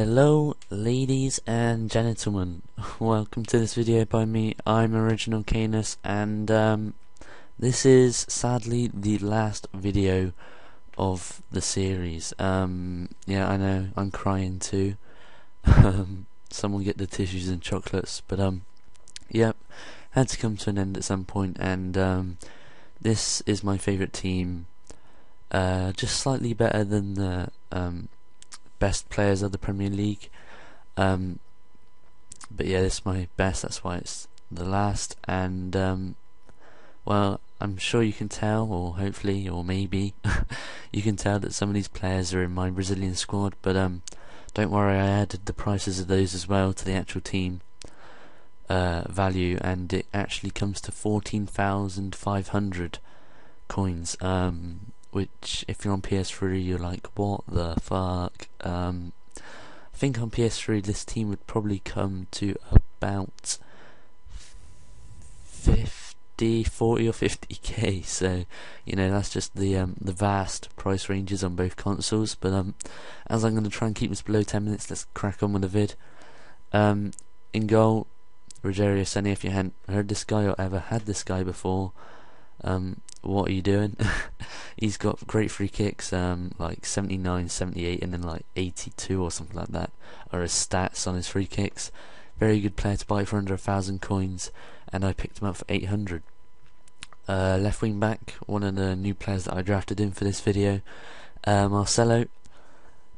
Hello ladies and gentlemen, welcome to this video by me. I'm Original Canis, and this is sadly the last video of the series. Yeah, I know, I'm crying too. Someone get the tissues and chocolates, but yep, had to come to an end at some point, and this is my favourite team, just slightly better than the best players of the Premier League, but yeah, this is my best, that's why it's the last. And well, I'm sure you can tell, or hopefully, or maybe you can tell that some of these players are in my Brazilian squad, but don't worry, I added the prices of those as well to the actual team value, and it actually comes to 14,500 coins, which if you're on PS3 you're like, what the fuck. I think on PS3 this team would probably come to about 40 or 50k, so you know, that's just the vast price ranges on both consoles. But as I'm going to try and keep this below 10 minutes, let's crack on with the vid. In goal, Rogerio Senna. If you hadn't heard this guy or ever had this guy before, what are you doing? He's got great free kicks, like 79, 78 and then like 82 or something like that are his stats on his free kicks. Very good player to buy for under 1,000 coins, and I picked him up for 800. Left wing back, one of the new players that I drafted in for this video, Marcelo.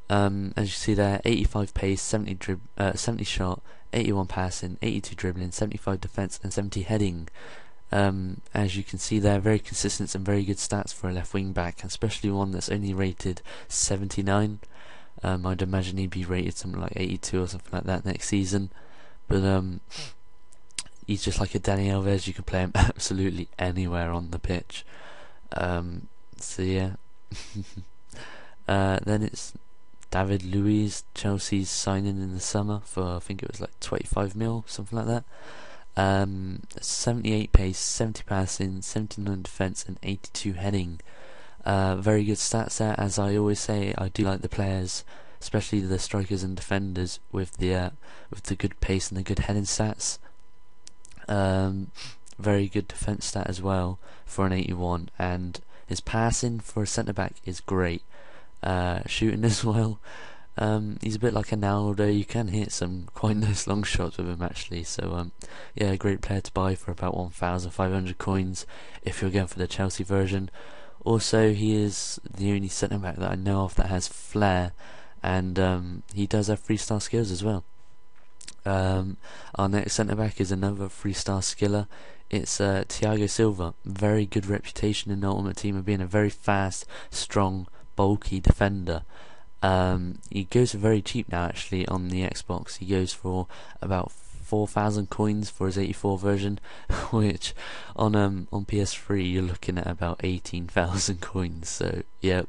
As you see there, 85 pace, 70 shot, 81 passing, 82 dribbling, 75 defense and 70 heading. As you can see there, very consistent and very good stats for a left wing back, especially one that's only rated 79. I'd imagine he'd be rated something like 82 or something like that next season. But he's just like a Dani Alves. You can play him absolutely anywhere on the pitch. So yeah. Then it's David Luiz, Chelsea's signing in the summer for, I think it was like 25 mil, something like that. 78 pace, 70 passing, 79 defense and 82 heading. Very good stats there. As I always say, I do like the players, especially the strikers and defenders, with the good pace and the good heading stats. Very good defense stat as well for an 81, and his passing for a centre back is great. Shooting as well. He's a bit like a Ronaldo. You can hit some quite nice long shots with him actually. So yeah, a great player to buy for about 1,500 coins if you're going for the Chelsea version. Also, he is the only centre back that I know of that has flair, and he does have 3-star skills as well. Our next centre back is another 3-star skiller. It's Thiago Silva. Very good reputation in the Ultimate Team of being a very fast, strong, bulky defender. He goes for very cheap now actually on the Xbox. He goes for about 4,000 coins for his 84 version, which on PS3 you're looking at about 18,000 coins. So yeah,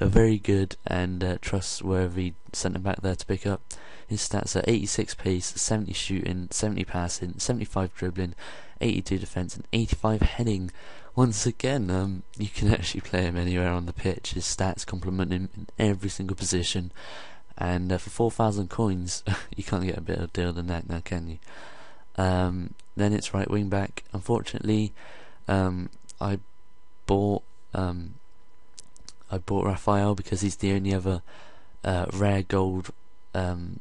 a very good and trustworthy centre back there to pick up. His stats are 86 pace, 70 shooting, 70 passing, 75 dribbling, 82 defense and 85 heading. Once again, you can actually play him anywhere on the pitch. His stats complement him in every single position, and for 4,000 coins you can't get a better deal than that now, can you? Then it's right wing back. Unfortunately, I bought Rafael because he's the only other rare gold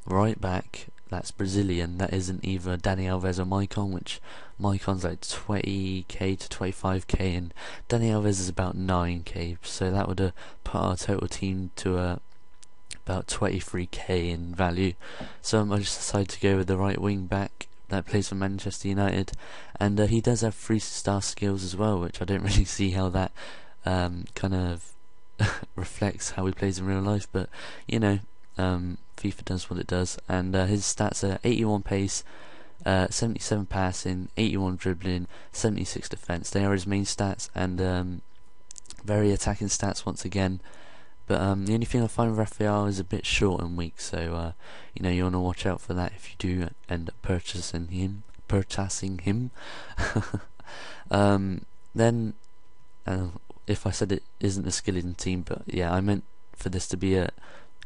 right back that's Brazilian that isn't either Dani Alves or Maicon, which Maicon's like 20k to 25k and Dani Alves is about 9k, so that would put our total team to about 23k in value. So I just decided to go with the right wing back that plays for Manchester United, and he does have 3-star skills as well, which I don't really see how that kind of reflects how he plays in real life, but you know, FIFA does what it does. And his stats are 81 pace, 77 passing, 81 dribbling, 76 defense. They are his main stats, and very attacking stats once again. But the only thing I find with Rafael is a bit short and weak, so you know, you want to watch out for that if you do end up purchasing him. Then if I said it isn't a skeleton team, but yeah, I meant for this to be a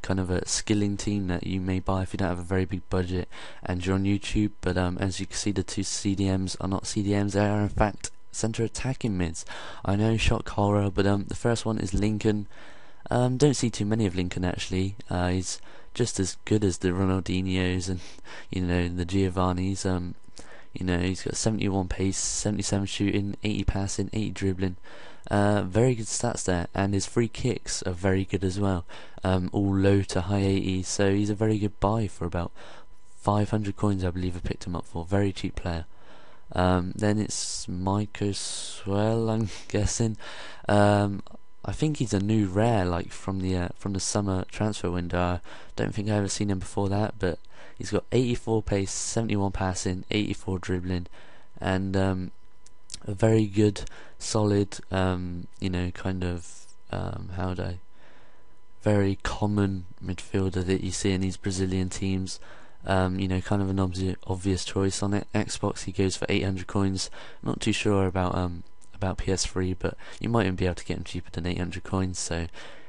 kind of a skilling team that you may buy if you don't have a very big budget and you're on YouTube. But as you can see, the two CDMs are not CDMs; they are in fact centre attacking mids. I know, shock horror, but the first one is Lincoln. Don't see too many of Lincoln actually. He's just as good as the Ronaldinhos and the Giovannis. He's got 71 pace, 77 shooting, 80 passing, 80 dribbling. Very good stats there, and his free kicks are very good as well. All low to high 80s, so he's a very good buy for about 500 coins, I believe I picked him up for. Very cheap player. Then it's Michael Swell, I'm guessing. I think he's a new rare, like from the summer transfer window. I don't think I've ever seen him before that, but he's got 84 pace, 71 passing, 84 dribbling, and a very good, solid, very common midfielder that you see in these Brazilian teams. Kind of an obvious choice on it. Xbox, he goes for 800 coins. Not too sure about PS3, but you might even be able to get him cheaper than 800 coins. So,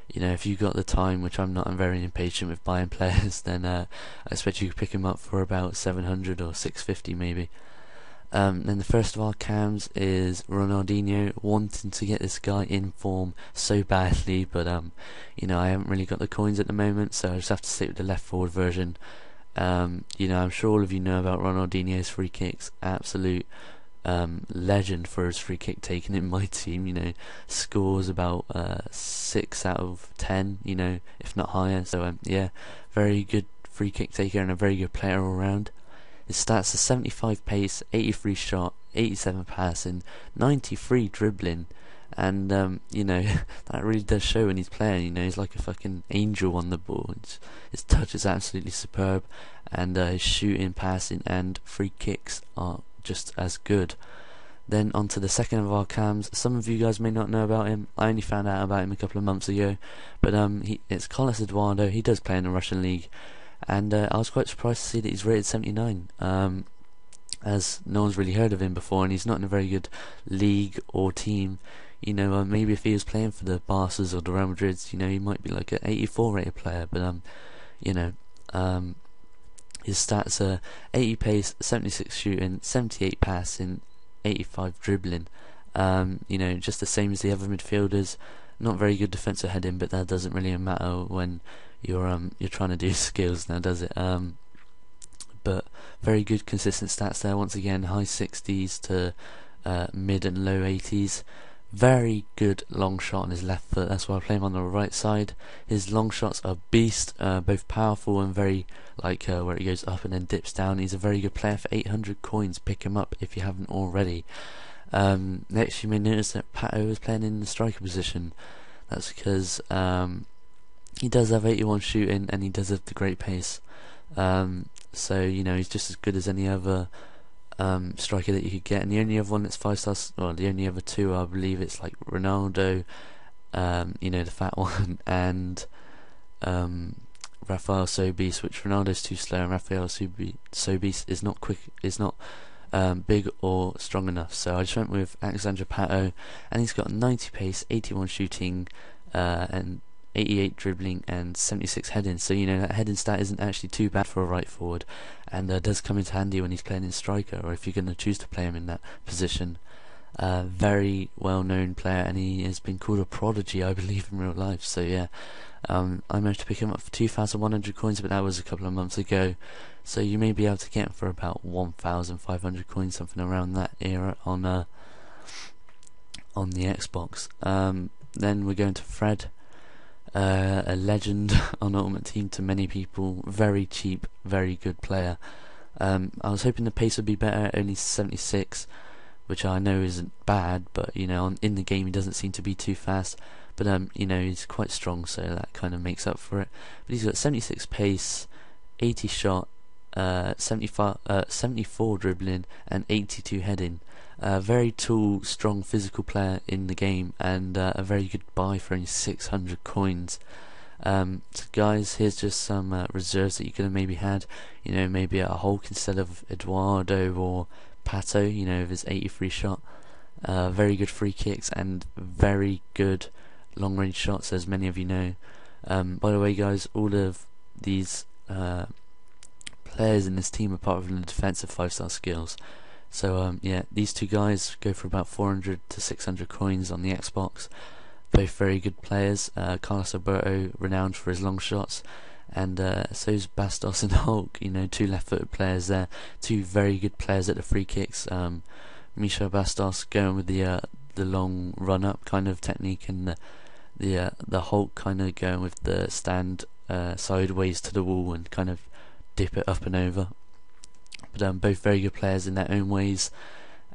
if you've got the time, which I'm not, I'm very impatient with buying players, then I expect you could pick him up for about 700 or 650 maybe. Then the first of our cams is Ronaldinho, wanting to get this guy in form so badly, but I haven't really got the coins at the moment, so I just have to stick with the left forward version. I'm sure all of you know about Ronaldinho's free kicks. Absolute legend for his free kick taking in my team. Scores about 6 out of 10, if not higher. So very good free kick taker and a very good player all round. His stats are 75 pace, 83 shot, 87 passing, 93 dribbling, and that really does show when he's playing. He's like a fucking angel on the ball. His touch is absolutely superb, and his shooting, passing, and free kicks are just as good. Then on to the second of our cams. Some of you guys may not know about him. I only found out about him a couple of months ago, but it's Carlos Eduardo. He does play in the Russian league, and I was quite surprised to see that he's rated 79, as no one's really heard of him before, and he's not in a very good league or team. Maybe if he was playing for the Barças or the Real Madrids, he might be like an 84 rated player, but his stats are 80 pace, 76 shooting, 78 passing, 85 dribbling. Just the same as the other midfielders. Not very good defensive heading, but that doesn't really matter when you're trying to do skills now, does it? But very good consistent stats there. Once again, high 60s to mid and low 80s. Very good long shot on his left foot. That's why I play him on the right side. His long shots are beast, both powerful and very where he goes up and then dips down. He's a very good player for 800 coins. Pick him up if you haven't already. Next, you may notice that Pato is playing in the striker position. That's because he does have 81 shooting and he does have the great pace. So he's just as good as any other striker that you could get, and the only other one that's 5 stars, well, the only other two, I believe it's like Ronaldo, the fat one, and Rafael Sobis, which Ronaldo's too slow and Rafael Sobis is not quick, is not big or strong enough. So I just went with Alexandre Pato, and he's got 90 pace, 81 shooting, and 88 dribbling and 76 heading. So that heading stat isn't actually too bad for a right forward, and does come into handy when he's playing in striker, or if you're going to choose to play him in that position. Very well known player, and he has been called a prodigy, I believe, in real life. So I managed to pick him up for 2,100 coins, but that was a couple of months ago. So you may be able to get him for about 1,500 coins, something around that era on the Xbox. Then we're going to Fred. A legend on Ultimate Team to many people. Very cheap, very good player. I was hoping the pace would be better, only 76, which I know isn't bad, but in the game he doesn't seem to be too fast. But he's quite strong, so that kind of makes up for it. But he's got 76 pace, 80 shot, 74 dribbling, and 82 heading. Very tall, strong, physical player in the game, and a very good buy for only 600 coins. So guys, here's just some reserves that you could have maybe had. Maybe a Hulk instead of Eduardo or Pato. With his 83 shot. Very good free kicks and very good long-range shots, as many of you know. By the way, guys, all of these players in this team are part of the defensive 5-star skills. So yeah, these two guys go for about 400 to 600 coins on the Xbox. Both very good players. Carlos Alberto, renowned for his long shots, and so's Bastos and Hulk. You know, two left-footed players there. Two very good players at the free kicks. Misha Bastos going with the long run-up kind of technique, and the Hulk kind of going with the stand sideways to the wall and kind of dip it up and over. But both very good players in their own ways,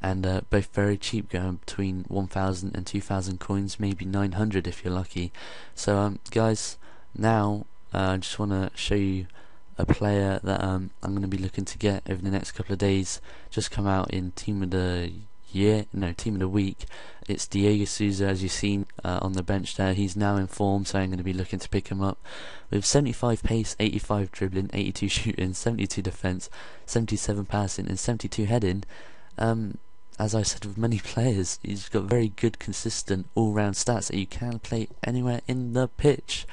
and both very cheap, going between 1,000 and 2,000 coins, maybe 900 if you're lucky. So guys, now I just want to show you a player that I'm going to be looking to get over the next couple of days. Just come out in Team of the Week. It's Diego Souza, as you've seen on the bench there. He's now in form, so I'm going to be looking to pick him up. With 75 pace, 85 dribbling, 82 shooting, 72 defence, 77 passing and 72 heading. As I said with many players, he's got very good, consistent, all-round stats that you can play anywhere in the pitch.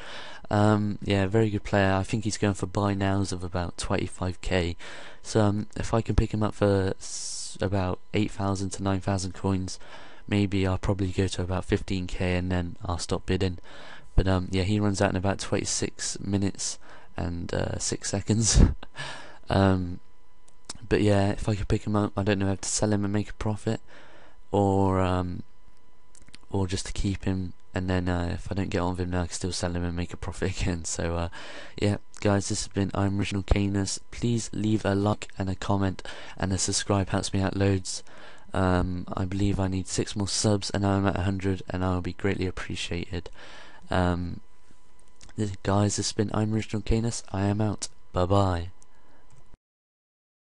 Yeah, very good player. I think he's going for buy nows of about 25k. So if I can pick him up for about 8,000 to 9,000 coins, maybe I'll probably go to about 15k and then I'll stop bidding. But yeah, he runs out in about 26 minutes and 6 seconds. But yeah, if I could pick him up, I don't know if to sell him and make a profit, or just to keep him, and then if I don't get on with him now, I can still sell him and make a profit again. So yeah, guys, this has been I'm Original Canis. Please leave a like and a comment, and a subscribe helps me out loads. I believe I need 6 more subs, and now I'm at 100, and I will be greatly appreciated. Guys, this has been I'm Original Canis. I am out. Bye bye.